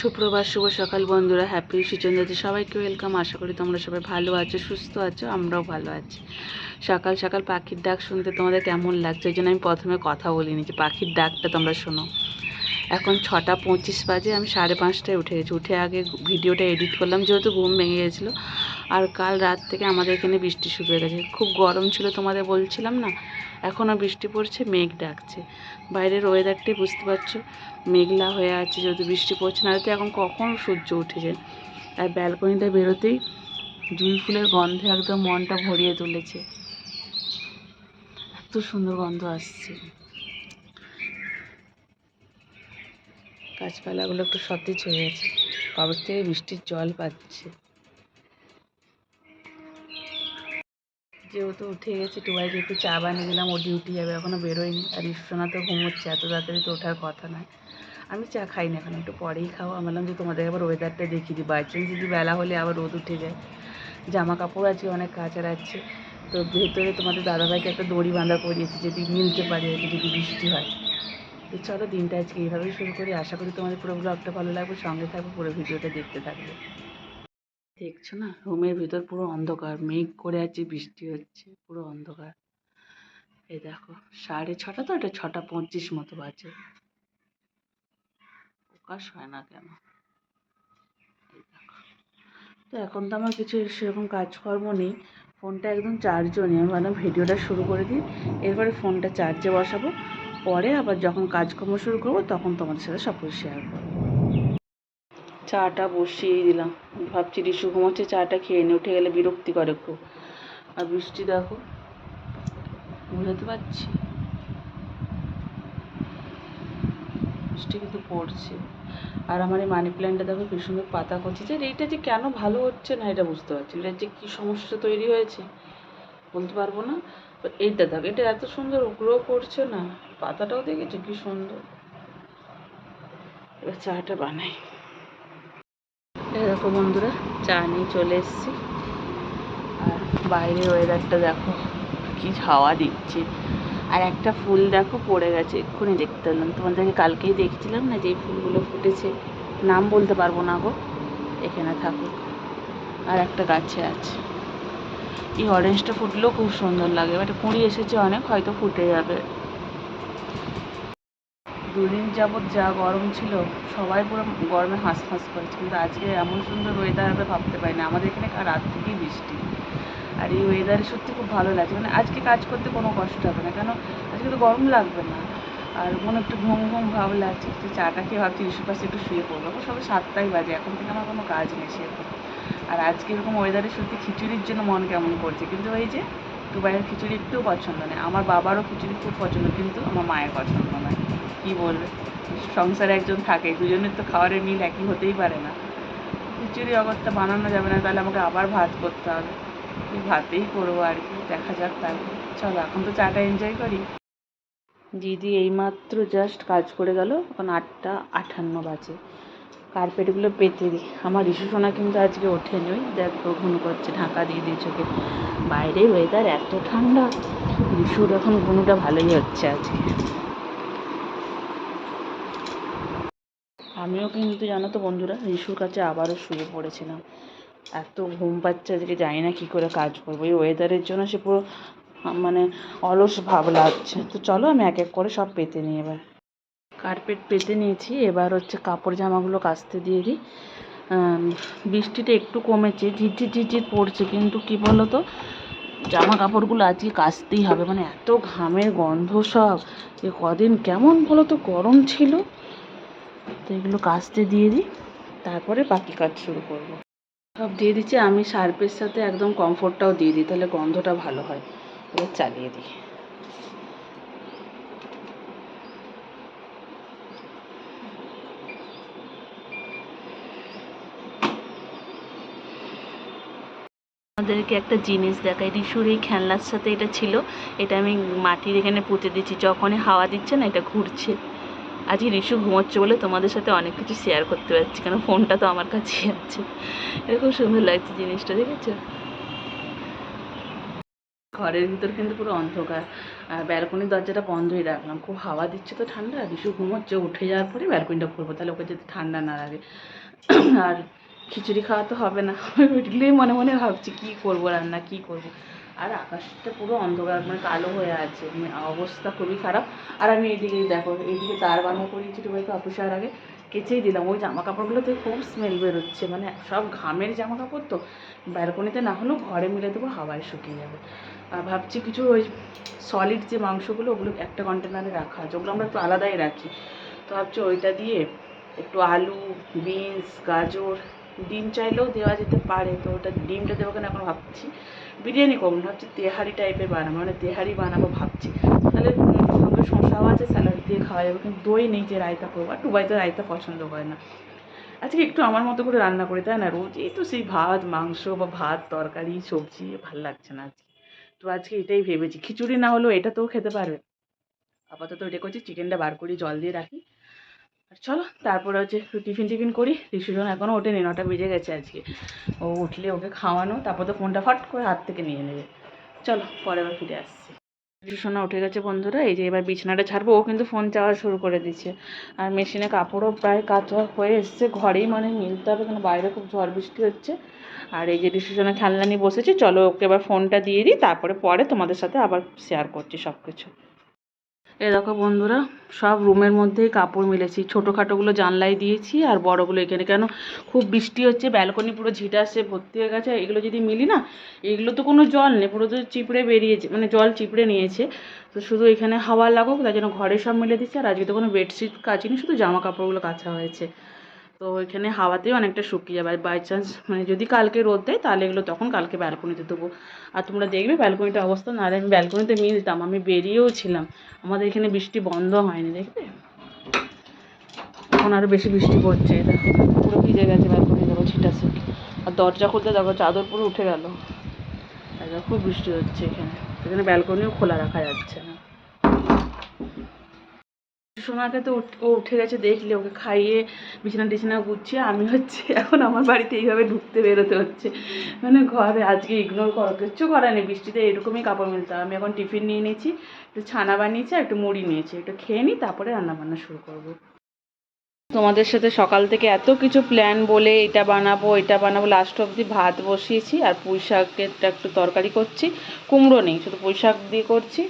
সুপ্রভাত, শুভ সকাল বন্ধুরা। হ্যাপি সুচন্দ্রতে সবাইকে ওয়েলকাম। আশা করি তোমরা সবাই ভালো আছো, সুস্থ আছো, আমরাও ভালো আছি। সকাল সকাল পাখির ডাক শুনতে তোমাদের কেমন লাগছে? ওই জন্য আমি প্রথমে কথা বলিনি যে পাখির ডাকটা তোমরা শোনো। এখন 6:25 বাজে, আমি 5:30টায় উঠে গেছি। উঠে আগে ভিডিওটা এডিট করলাম, যেহেতু ঘুম ভেঙে গেছিলো। আর কাল রাত থেকে আমাদের এখানে বৃষ্টি শুরু হয়ে গেছে। খুব গরম ছিল, তোমাদের বলছিলাম না। এখনও বৃষ্টি পড়ছে, মেঘ ডাকছে। বাইরের ওয়েদারটাই বুঝতে পারছো, মেঘলা হয়ে আছে, যেহেতু বৃষ্টি পড়ছে না। তো এখন কখন সূর্য উঠে যায়। আর ব্যালকনিটা বেরোতেই জুঁই ফুলের গন্ধে একদম মনটা ভরিয়ে তুলেছে। এত সুন্দর গন্ধ আসছে। গাছপালাগুলো একটু সতেজ হয়ে গেছে, কবে থেকে বৃষ্টির জল পাচ্ছে। যেহেতু উঠে গেছে, টুবাইকে একটু চা বানিয়ে দিলাম, ও ডিউটি যাবে, এখনও বেরোয়নি। আর ঈশ্বনা তো ঘুমোচ্ছে, এত তাড়াতাড়ি তো ওঠার কথা নয়। আমি চা খাই না, এখন একটু পরেই খাও। আমি বললাম যে তোমাদের আবার ওয়েদারটা দেখিয়ে দিই, বাই চান্স যদি বেলা হলে আবার রোদ উঠে যায়। জামা কাপড় আছে অনেক কাচার আছে, তো ভেতরে তোমাদের দাদাভাইকে একটা দড়ি বাঁধা করিয়েছি, যদি মিলতে পারে আর কি, যদি বৃষ্টি হয়। তো চলো, দিনটা আজকে এইভাবেই শুরু করি। আশা করি তোমাদের পুরো ব্লগটা ভালো লাগবে, সঙ্গে থাকবে, পুরো ভিডিওটা দেখতে থাকবে। দেখছো না, রুমের ভিতর পুরো অন্ধকার, মেঘ করে আছে, বৃষ্টি হচ্ছে, পুরো অন্ধকার। এই দেখো, 6:30 তো, এটা 6:25 মতো বাজে। প্রকাশ হয় না কেন? এই দেখো। তো এখন তো আমার কিছু সেরকম কাজকর্ম নেই, ফোনটা একদম চার্জও নেই। আমি ভাবলাম ভিডিওটা শুরু করে দিই, এরপরে ফোনটা চার্জে বসাবো। পরে আবার যখন কাজকর্ম শুরু করবো তখন তোমাদের সাথে সব কিছু শেয়ার করবো। চাটা বসিয়েই দিলাম, ভাবছি রিশু ঘুমোচ্ছে, চাটা খেয়ে নিয়ে উঠে গেলে বিরক্তি করে খুব। আর বৃষ্টি দেখো, বুঝতে পারছি বৃষ্টি কিন্তু পড়ছে। আর আমার এই মানি প্ল্যান্টটা দেখো কি সুন্দর পাতা করছে। যে এইটা যে কেন ভালো হচ্ছে না এটা বুঝতে পারছি, এটার যে কী সমস্যা তৈরি হয়েছে বলতে পারবো না। এইটা দেখো, এটা এত সুন্দর গ্রো করছে না, পাতাটাও দেখেছো কি সুন্দর। এবার চাটা বানাই। দেখো বন্ধুরা, চা নিয়ে চলে এসেছি। আর বাইরের ওয়েদারটা দেখো, কি হাওয়া দিচ্ছে। আর একটা ফুল দেখো পড়ে গেছে, এক্ষুনি দেখতে পেলাম। তোমাদেরকে কালকেই দেখছিলাম না যে এই ফুলগুলো ফুটেছে, নাম বলতে পারবো না গো, এখানে থাকুক। আর একটা গাছে আছে। এই অরেঞ্জটা ফুটলেও খুব সুন্দর লাগে, এবার কুঁড়ি এসেছে অনেক, হয়তো ফুটে যাবে। দুদিন যাবৎ যা গরম ছিল, সবাই পুরো গরমে হাঁস করেছে, কিন্তু আজকে এমন সুন্দর ওয়েদার হবে ভাবতে পারি না। আমাদের এখানে রাত থেকেই বৃষ্টি। আর এই ওয়েদারে সত্যি খুব ভালো লাগছে, মানে আজকে কাজ করতে কোনো কষ্ট হবে না, কেন আজকে তো গরম লাগবে না। আর মনে একটু ঘুম ঘুম ভাব লাগছে। একটু চাটা খেয়ে ভাবছি রিসুর পাশে একটু শুয়ে পড়বো। সবে 7টাই বাজে, এখন থেকে আমার কোনো কাজ নেই সেরকম। আর আজকে এরকম ওয়েদারে সত্যি খিচুড়ির জন্য মন কেমন করছে, কিন্তু ওই যে দুবাইয়ের খিচুড়ি একটু পছন্দ নেই। আমার বাবারও খিচুড়ি খুব পছন্দ, কিন্তু আমার মায়ের পছন্দ নয়। কী বলবে, সংসারে একজন থাকে, দুজনের তো খাবারের মিল একই হতেই পারে না। খিচুড়ি অগত্যা বানানো যাবে না, তাহলে আমাকে আবার ভাত করতে হবে। এই ভাতেই করবো আর কি, দেখা যাক তারপর। চলো, এখন তো চাটা এনজয় করি। দিদি এইমাত্র জাস্ট কাজ করে গেল, এখন 8:58 বাজে। কার্পেটগুলো পেতে দিই। আমার রিশু সোনা কিন্তু আজকে ওঠেনি, ওই দেখো ঘুম করছে, ঢাকা দিয়ে দিয়ে চোখে। বাইরে ওয়েদার এত ঠান্ডা, রিশুর এখন ঘুমটা ভালোই হচ্ছে আজকে। আমিও কিন্তু জানো তো বন্ধুরা, রিশুর কাছে আবারও শুয়ে পড়েছিলাম। এত ঘুম পাচ্ছে আজকে, জানি না কী করে কাজ করবো। এই ওয়েদারের জন্য সে পুরো মানে অলস ভাব লাগছে। তো চলো, আমি এক এক করে সব পেতে নিই। এবার কার্পেট পেতে নিয়েছি, এবার হচ্ছে কাপড় জামাগুলো কাচতে দিয়ে দিই। বৃষ্টিটা একটু কমেছে, ঝিরঝির ঝিরঝির পড়ছে, কিন্তু কী বলো তো, জামা কাপড়গুলো আজকে কাচতেই হবে। মানে এত ঘামের গন্ধ সব, এ কদিন কেমন বলো তো গরম ছিল। তো এগুলো কাচতে দিয়ে দিই, তারপরে বাকি কাজ শুরু করব। সব দিয়ে দিচ্ছি, আমি সার্ফের সাথে একদম কমফোর্টটাও দিয়ে দিই, তাহলে গন্ধটা ভালো হয়। এবার চালিয়ে দিই। আমাদেরকে একটা জিনিস দেখাই, রিশুর এই খেলনার সাথে এটা ছিল। এটা আমি মাটির এখানে পুঁতে দিচ্ছি, যখনই হাওয়া দিচ্ছে না এটা ঘুরছে। আজকে রিশু ঘুমোচ্ছে বলে তোমাদের সাথে অনেক কিছু শেয়ার করতে পারছি, কারণ ফোনটা তো আমার কাছেই আছে। এরকম সুন্দর লাগছে জিনিসটা, দেখেছো? ঘরের ভিতর কিন্তু পুরো অন্ধকার, আর ব্যালকনির দরজাটা বন্ধই রাখলাম। খুব হাওয়া দিচ্ছে তো ঠান্ডা, রিশু ঘুমোচ্ছে, উঠে যাওয়ার পরে ব্যালকনিটা খুলবো, তাহলে ওকে যদি ঠান্ডা না লাগে। আর খিচুড়ি খাওয়া তো হবে না, উঠলেই মনে মনে ভাবছি কী করবো রান্না, কী করবো। আর আকাশটা পুরো অন্ধকার, মানে কালো হয়ে আছে, অবস্থা খুবই খারাপ। আর আমি এইদিকে দেখো, এইদিকে তার বাঁধা করিয়েছি টুবাইকে অফিস আসার আগে, কেচেই দিলাম। ওই জামা কাপড়গুলোতে খুব স্মেল বেরোচ্ছে, মানে সব ঘামের জামা কাপড় তো, ব্যালকনিতে না হলেও ঘরে মিলে দেবো, হাওয়ায় শুকিয়ে যাবে। আর ভাবছি কিছু ওই সলিড যে মাংসগুলো, ওগুলো একটা কন্টেনারে রাখা আছে, ওগুলো আমরা একটু আলাদাই রাখি। তো ভাবছি ওইটা দিয়ে একটু আলু, বিনস, গাজর, ডিম চাইলেও দেওয়া যেতে পারে, তো ওটা ডিমটা দেবো কেন এখন ভাবছি। বিরিয়ানি করবো না, ভাবছি তেহারি টাইপের বানাবো, মানে তেহারি বানাবো ভাবছি। তাহলে সঙ্গে শসাও আছে, স্যালাড দিয়ে খাওয়া যাবে, কিন্তু দই নেই যে রায়তা করবো, আর টুবাই তো রায়তা পছন্দ করে না। আজকে একটু আমার মতো করে রান্না করি, তাই না? রোজ এই তো সেই ভাত মাংস বা ভাত তরকারি সবজি, ভাল লাগছে না আজকে। তো আজকে এটাই ভেবেছি, খিচুড়ি না হলেও এটা তো খেতে পারবে। আপাতত এটা করছি, চিকেনটা বার করি, জল দিয়ে রাখি। আর চলো তারপরে হচ্ছে একটু টিফিন করি। ঋষুজন এখনও ওঠেনি, 9টা বেজে গেছে আজকে। ও উঠলে ওকে খাওয়ানো, তারপর তো ফোনটা ফাট করে হাত থেকে নিয়ে নেবে। চলো পরে আবার ফিরে আসছি। ঋষুসোনা উঠে গেছে বন্ধুরা, এই যে এবার বিছানাটা ছাড়বো, ও কিন্তু ফোন চাওয়া শুরু করে দিচ্ছে। আর মেশিনে কাপড়ও প্রায় কাচা হয়ে এসছে, ঘরেই মানে মিলতে হবে, কারণ বাইরে খুব ঝড় বৃষ্টি হচ্ছে। আর এই যে ঋষুসোনা খেলনা নিয়ে বসেছে, চলো ওকে এবার ফোনটা দিয়ে দিই, তারপরে পরে তোমাদের সাথে আবার শেয়ার করছি সব কিছু। এ দেখো বন্ধুরা, সব রুমের মধ্যেই কাপড় মিলেছি, ছোটোখাটোগুলো জানলায় দিয়েছি আর বড়গুলো এখানে। কেন খুব বৃষ্টি হচ্ছে, ব্যালকনি পুরো ঝিটাসে ভর্তি হয়ে গেছে, এগুলো যদি মিলি না, এগুলো তো কোনো জল নেই, পুরো তো চিপড়ে বেরিয়েছে, মানে জল চিপড়ে নিয়েছে। তো শুধু এখানে হাওয়া লাগুক তাই জন্য ঘরে সব মিলে দিচ্ছে। আর আজকে তো কোনো বেডশিট কাচিনি, শুধু জামা কাপড়গুলো কাচা হয়েছে। তো এখানে হাওয়াতেও অনেকটা শুকিয়ে যাবে, বাই চান্স মানে যদি কালকে রোদ দেয় তাহলে এগুলো তখন কালকে ব্যালকনিতে দেবো। আর তোমরা দেখবে ব্যালকনিটার অবস্থা, নাহলে আমি ব্যালকনিতে মিলতাম, আমি বেরিয়েও ছিলাম, আমাদের এখানে বৃষ্টি বন্ধ হয়নি, দেখবে এখন আরও বেশি বৃষ্টি পড়ছে। দেখো পুরো ভিজে গেছে ব্যালকনি, দেখো ছিটাছে। আর দরজা খুলতে দেখো চাদর পুরো উঠে গেল, খুব বৃষ্টি হচ্ছে এখানে, এখানে ব্যালকনিও খোলা রাখা যাচ্ছে না। সোনাকে তো ও উঠে গেছে, দেখলে ওকে খাইয়ে বিছানা টিছানা গুছিয়ে আমি হচ্ছে এখন আমার বাড়িতে এইভাবে ঢুকতে বেরোতে হচ্ছে, মানে ঘরে আজকে ইগনোর করো, কিচ্ছু করার নেই, বৃষ্টিতে এরকমই কাপড় মিলতে হবে। আমি এখন টিফিন নিয়ে নিয়েছি, একটু ছানা বানিয়েছি আর একটু মুড়ি নিয়েছি, একটু খেয়ে নিই তারপরে রান্নাবান্না শুরু করবো। তোমাদের সাথে সকাল থেকে এত কিছু প্ল্যান বলে, এটা বানাবো, লাস্ট অবধি ভাত বসিয়েছি আর পুঁই শাকেরটা একটু তরকারি করছি, কুমড়ো নেই, শুধু পুঁই শাক দিয়ে করছি।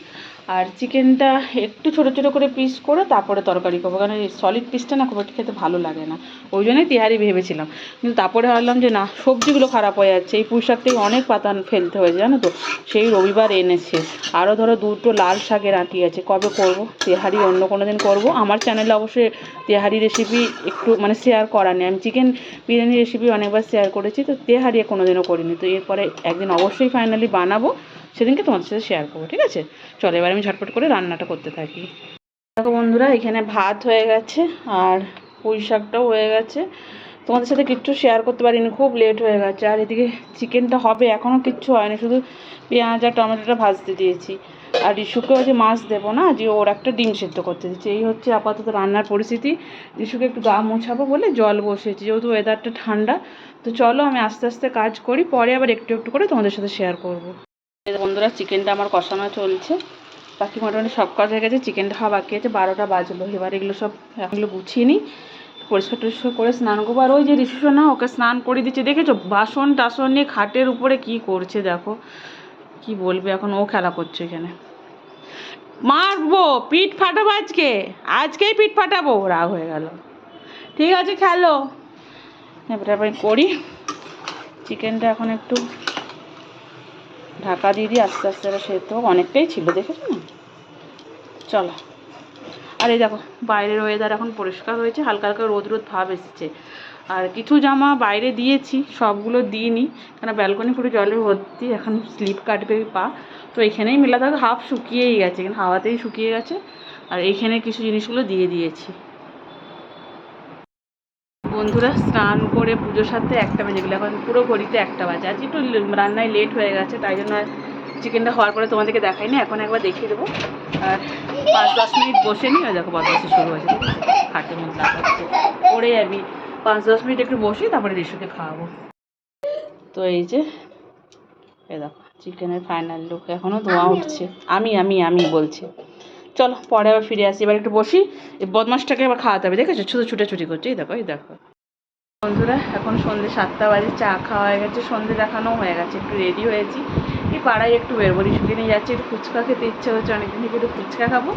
আর চিকেনটা একটু ছোটো ছোটো করে পিস করে তারপরে তরকারি করবো, কারণ এই সলিড পিসটা না খুব একটা খেতে ভালো লাগে না, ওই জন্যই তেহারি ভেবেছিলাম। কিন্তু তারপরে ভাবলাম যে না, সবজিগুলো খারাপ হয়ে যাচ্ছে, এই পুঁই শাকটাই অনেক পাতা ফেলতে হয়েছে জানো তো, সেই রবিবার এনেছে। আরও ধরো 2টো লাল শাকের আঁটি আছে, কবে করব তেহারি, অন্য কোনো দিন করবো। আমার চ্যানেলে অবশ্যই তেহারি রেসিপি একটু মানে শেয়ার করা নেই, আমি চিকেন বিরিয়ানি রেসিপি অনেকবার শেয়ার করেছি, তো তেহারি কোনো দিনও করিনি। তো এরপরে একদিন অবশ্যই ফাইনালি বানাবো, সেদিনকে তোমাদের সাথে শেয়ার করবো, ঠিক আছে? চলো এবার আমি ঝটপট করে রান্নাটা করতে থাকি। দেখো বন্ধুরা, এখানে ভাত হয়ে গেছে আর পুঁই শাকটাও হয়ে গেছে, তোমাদের সাথে কিচ্ছু শেয়ার করতে পারিনি, খুব লেট হয়ে গেছে। আর এদিকে চিকেনটা হবে, এখনও কিচ্ছু হয়নি, শুধু পেঁয়াজ আর টমেটোটা ভাজতে দিয়েছি। আর রিশুকেও যে মাছ দেবো না, যে ওর একটা ডিম সিদ্ধ করতে দিচ্ছি। এই হচ্ছে আপাতত রান্নার পরিস্থিতি। রিশুকে একটু গা মোছাবো বলে জল বসিয়েছি, যেহেতু ওয়েদারটা ঠান্ডা। তো চলো আমি আস্তে আস্তে কাজ করি, পরে আবার একটু একটু করে তোমাদের সাথে শেয়ার করবো। বন্ধুরা, চিকেনটা আমার কষানো চলছে, বাকি মোটামুটি সব কাজ হয়ে গেছে, চিকেনটা খাওয়া বাকি আছে, 12টা বাজলো। এবার এগুলো সব এখনগুলো গুছিয়ে নিই, পরিষ্কার টরিষ্কার করে স্নান করবো। আর ওই যে ঋষুসোনা, ওকে স্নান করে দিচ্ছে, দেখেছো বাসন টাসন নিয়ে খাটের উপরে কি করছে দেখো, কি বলবে, এখন ও খেলা করছে এখানে। মারবো, পিঠ ফাটাবো আজকেই পিঠ ফাটাবো, রাগ হয়ে গেল। ঠিক আছে খেলো, এবার আমি করি চিকেনটা, এখন একটু ঢাকা দিয়ে দিই, আস্তে আস্তে সেদ্ধ হোক, অনেকটাই ছিল দেখেছো না। চলো, আর এই দেখো বাইরের ওয়েদার এখন পরিষ্কার হয়েছে, হালকা হালকা রোদ রোদ ভাব এসেছে। আর কিছু জামা বাইরে দিয়েছি, সবগুলো দিইনি, কেন ব্যালকনি পুরো জলে ভর্তি, এখন স্লিপ কাটবে পা। তো এখানেই মেলা থাকে, হাফ শুকিয়েই গেছে, এখানে হাওয়াতেই শুকিয়ে গেছে। আর এইখানে কিছু জিনিসগুলো দিয়ে দিয়েছি। বন্ধুরা, স্নান করে পুজোর সাথে 1টা বেজে গেলো, এখন পুরো ঘড়িতে 1টা বাজে। আজ একটু রান্নায় লেট হয়ে গেছে, তাই জন্য চিকেনটা হওয়ার পরে তোমাদেরকে দেখাইনি, এখন একবার দেখিয়ে দেবো। আর 5-10 মিনিট বসে নিই, দেখো বদমাইশি শুরু হয়েছে, ঠিক আছে, খাটের মধ্যে লাগাচ্ছে, পড়ে যাবি। 5-10 মিনিট একটু বসি, তারপরে ঋষুকে খাওয়াবো। তো এই যে, এই দেখো চিকেনের ফাইনাল লুক, এখনও ধোঁয়া উঠছে। আমি আমি আমি বলছি। চলো পরে আবার ফিরে আসি, এবার একটু বসি। এই বদমাসটাকে আবার খাওয়াতে হবে, দেখেছো শুধু ছুটাছুটি করছে, এই দেখো এই দেখো। বন্ধুরা এখন সন্ধ্যে 7টা বাজে, চা খাওয়া হয়ে গেছে, সন্ধ্যে দেখানো হয়ে গেছে, একটু রেডি হয়েছি। এই পাড়ায় একটু বেরবো, রিসুকে নিয়ে যাচ্ছি, একটু ফুচকা খেতে ইচ্ছে হচ্ছে অনেকদিন থেকে, একটু ফুচকা খাবো।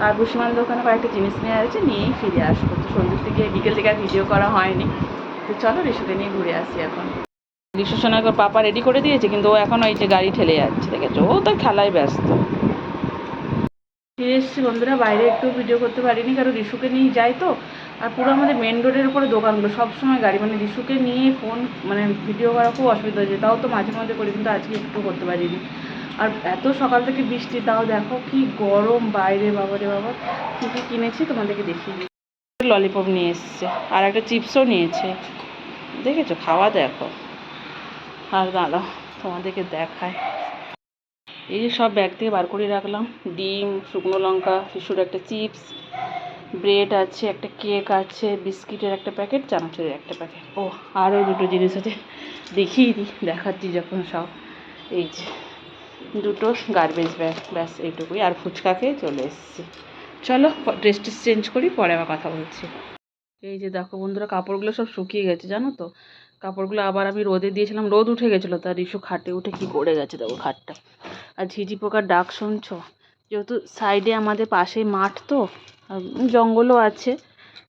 আর বুসিমান দোকানে কয়েকটা জিনিস নিয়ে আছে, নিয়েই ফিরে আসবো। তো সন্ধ্যের থেকে বিকেল থেকে আর ভিডিও করা হয়নি। তো চলো রিসুকে নিয়ে ঘুরে আসি এখন। রিসু সোনাকে পাপা রেডি করে দিয়েছে, কিন্তু ও এখন ওই যে গাড়ি ঠেলে যাচ্ছে, দেখেছো, ও তো খেলায় ব্যস্ত। ফিরে এসেছি বন্ধুরা, বাইরে একটু ভিডিও করতে পারিনি, কারণ রিসুকে নিয়ে যাই তো। আর পুরো আমাদের মেন রোডের উপরে দোকানগুলো, সবসময় গাড়ি, মানে রিসুকে নিয়ে ফোন মানে ভিডিও করা খুব অসুবিধা হয়েছে। তাও তো মাঝে মাঝে করি, কিন্তু আজকে একটু করতে পারিনি। আর এত সকাল থেকে বৃষ্টি, তাও দেখো কি গরম বাইরে, বাবারে বাবা। কী কী কিনেছি তোমাদেরকে দেখিয়ে দিই। ললিপপ নিয়ে এসছে, আর একটা চিপসও নিয়েছে, দেখেছো, খাওয়া দেখো। আর দাঁড়াও তোমাদেরকে দেখায়, এই যে সব ব্যাগ থেকে বার করে রাখলাম। ডিম, শুকনো লঙ্কা, শিশুর একটা চিপস, ব্রেড আছে, একটা কেক আছে, বিস্কিটের একটা প্যাকেট, চানাচুরের একটা প্যাকেট। ও আরও দুটো জিনিস আছে, দেখিয়ে দিই, দেখাচ্ছি যখন সব। এই যে দুটো গার্বেজ ব্যাগ, ব্যাস এইটুকুই। আর ফুচকা খেয়ে চলে এসেছি। চলো ড্রেস ট্রেস চেঞ্জ করি, পরে আবার কথা বলছি। এই যে দেখো বন্ধুরা, কাপড়গুলো সব শুকিয়ে গেছে জানো তো। কাপড়গুলো আবার আমি রোদে দিয়েছিলাম, রোদ উঠে গেছিলো, তার রিসু খাটে উঠে কি করে গেছে দেখো খাটটা। আর ঝিঝি পোকার ডাক শুনছো, যেহেতু সাইডে আমাদের পাশেই মাঠ তো, জঙ্গলও আছে,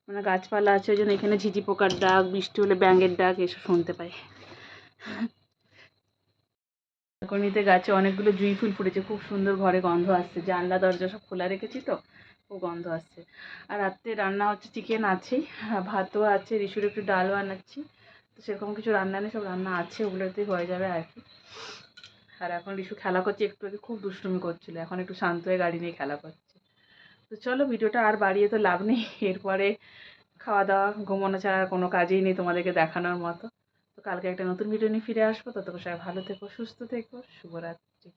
মানে গাছপালা আছে, ওই জন্য এখানে ঝিঝি পোকার ডাক, বৃষ্টি হলে ব্যাঙের ডাক এসব শুনতে পাই। ব্যালকনিতে গাছে অনেকগুলো জুঁই ফুল ফুটেছে, খুব সুন্দর, ঘরে গন্ধ আসছে, জানলা দরজা সব খোলা রেখেছি তো, খুব গন্ধ আসছে। আর রাত্রে রান্না হচ্ছে, চিকেন আছেই, ভাতও আছে, রিসুর একটু ডালও আনাচ্ছি। তো সেরকম কিছু রান্না নেই, সব রান্না আছে, ওগুলোতেই হয়ে যাবে আর কি। আর এখন রিসু খেলা করছে, একটু আগে খুব দুষ্টুমি করছিল, এখন একটু শান্ত হয়ে গাড়ি নিয়ে খেলা করছে। তো চলো ভিডিওটা আর বাড়িয়ে তো লাভ নেই, এরপরে খাওয়া দাওয়া ঘুমানো ছাড়া আর কোনো কাজেই নেই তোমাদেরকে দেখানোর মতো। তো কালকে একটা নতুন ভিডিও নিয়ে ফিরে আসবো, ততক্ষণ সবাই ভালো থেকো, সুস্থ থেকো, শুভরাত্রি।